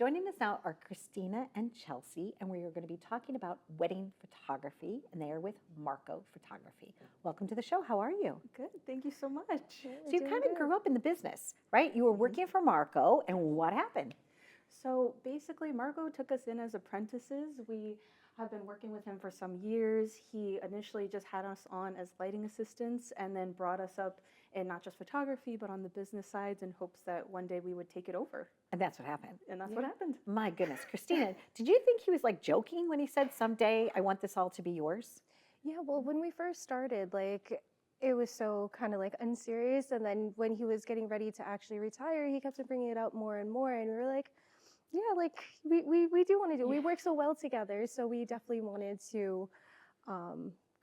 Joining us now are Krystyna and Chelsea, and we are going to be talking about wedding photography, and they are with Marco Photography. Welcome to the show. How are you? Good. Thank you so much. So you kind of grew up in the business, right? You were working for Marco, and what happened? So basically, Marco took us in as apprentices. We have been working with him for some years. He initially just had us on as lighting assistants and then brought us up in not just photography, but on the business sides in hopes that one day we would take it over. And that's what happened. And that's what happened. My goodness. Krystyna, did you think he was like joking when he said someday I want this all to be yours? Yeah, well, when we first started, it was so kind of like unserious. And then when he was getting ready to actually retire, he kept on bringing it up more and more. And we were like, yeah, we do want to do it. We work so well together. So we definitely wanted to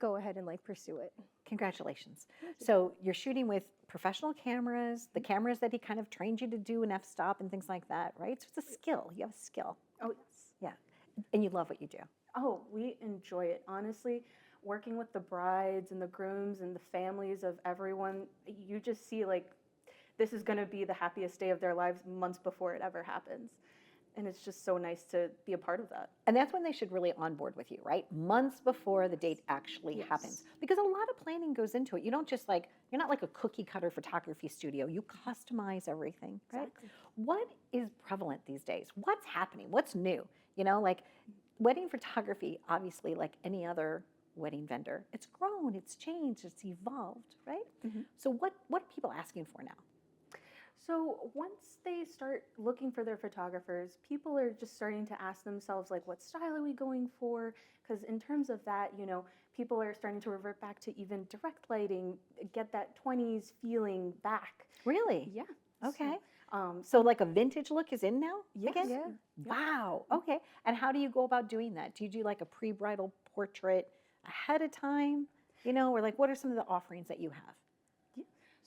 go ahead and pursue it. Congratulations. So you're shooting with professional cameras, the cameras that he kind of trained you to do in f-stop and things like that, right? So it's a skill. You have a skill. Oh, yes. Yeah. And you love what you do. Oh, we enjoy it. Honestly, working with the brides and the grooms and the families of everyone, you just see this is going to be the happiest day of their lives months before it ever happens. And it's just so nice to be a part of that. And that's when they should really onboard with you, right? Months before the date actually happens. Because a lot of planning goes into it. You don't just you're not like a cookie cutter photography studio. You customize everything, right? Exactly. What is prevalent these days? What's happening? What's new? Wedding photography, obviously, like any other wedding vendor, it's grown, it's changed, it's evolved, right? Mm-hmm. So what are people asking for now? So once they start looking for their photographers, people are just starting to ask themselves, what style are we going for? Because in terms of that, people are starting to revert back to even direct lighting, get that 20s feeling back. Really? Yeah. Okay. So like a vintage look is in now? Yes. Again? Yeah. Wow. Okay. And how do you go about doing that? Do you do like a pre-bridal portrait ahead of time? Or what are some of the offerings that you have?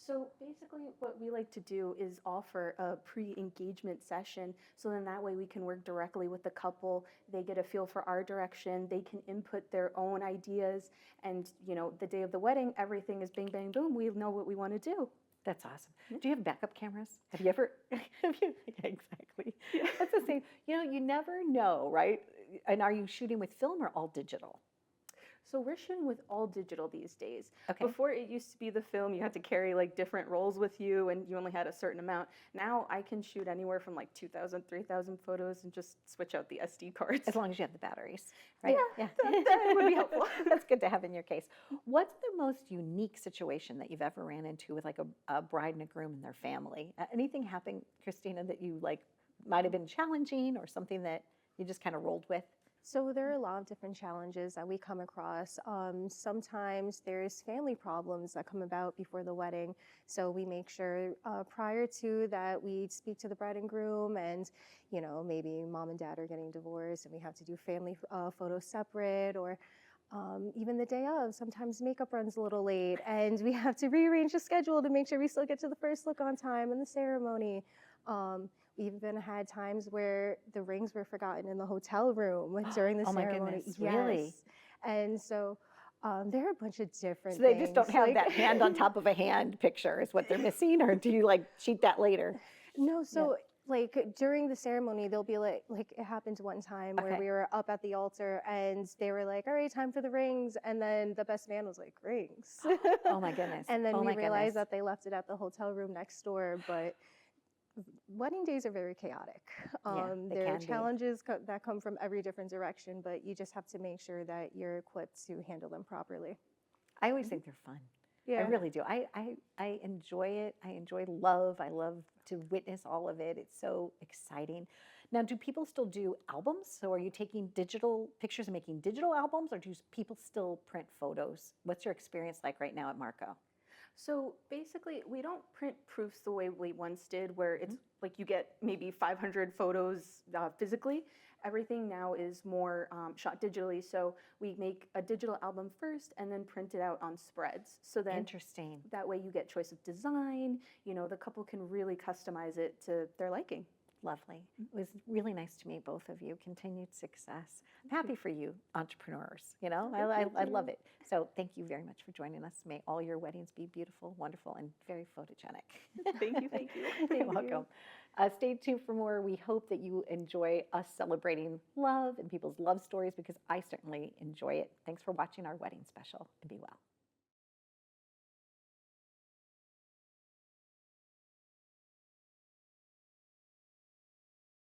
So basically what we like to do is offer a pre-engagement session, so then that way we can work directly with the couple. They get a feel for our direction. They can input their own ideas, and the day of the wedding, everything is bing, bang, boom. We know what we want to do. That's awesome. Do you have backup cameras? Have you ever? Exactly. Yeah. That's the same. You never know, right? And are you shooting with film or all digital? So we're shooting with all digital these days. Okay. Before it used to be the film, you had to carry different rolls with you and you only had a certain amount. Now I can shoot anywhere from 2,000, 3,000 photos and just switch out the SD cards. As long as you have the batteries, right? Yeah. That would be helpful. That's good to have in your case. What's the most unique situation that you've ever ran into with a bride and a groom and their family? Anything happen, Krystyna, that you might have been challenging or something that you just kind of rolled with? So there are a lot of different challenges that we come across. Sometimes there's family problems that come about before the wedding. So we make sure prior to that we speak to the bride and groom, and maybe mom and dad are getting divorced and we have to do family photos separate, or even the day of, sometimes makeup runs a little late and we have to rearrange the schedule to make sure we still get to the first look on time and the ceremony. We've even had times where the rings were forgotten in the hotel room during the ceremony. My goodness, yes. really? And so there are a bunch of different So they things. just don't have that hand on top of a hand picture is what they're missing, or do you cheat that later? No, so during the ceremony, they'll be it happened one time where we were up at the altar and they were like, all right, time for the rings. And then the best man was like, rings. Oh my goodness. And then we realized that they left it at the hotel room next door, but wedding days are very chaotic. There are challenges that come from every different direction, but you just have to make sure that you're equipped to handle them properly. I always think they're fun. Yeah. I really do. I enjoy it. I enjoy love. I love to witness all of it. It's so exciting. Now, do people still do albums? So are you taking digital pictures and making digital albums, or do people still print photos? What's your experience like right now at Marco? So basically, we don't print proofs the way we once did, where it's you get maybe 500 photos physically. Everything now is more shot digitally. So we make a digital album first and then print it out on spreads. So then Interesting. That way you get choice of design. The couple can really customize it to their liking. Lovely. It was really nice to meet both of you. Continued success. I'm happy for you, entrepreneurs. You know, I love it. So thank you very much for joining us. May all your weddings be beautiful, wonderful, and very photogenic. Thank you, thank you. You're welcome. Stay tuned for more. We hope that you enjoy us celebrating love and people's love stories because I certainly enjoy it. Thanks for watching our wedding special, and be well.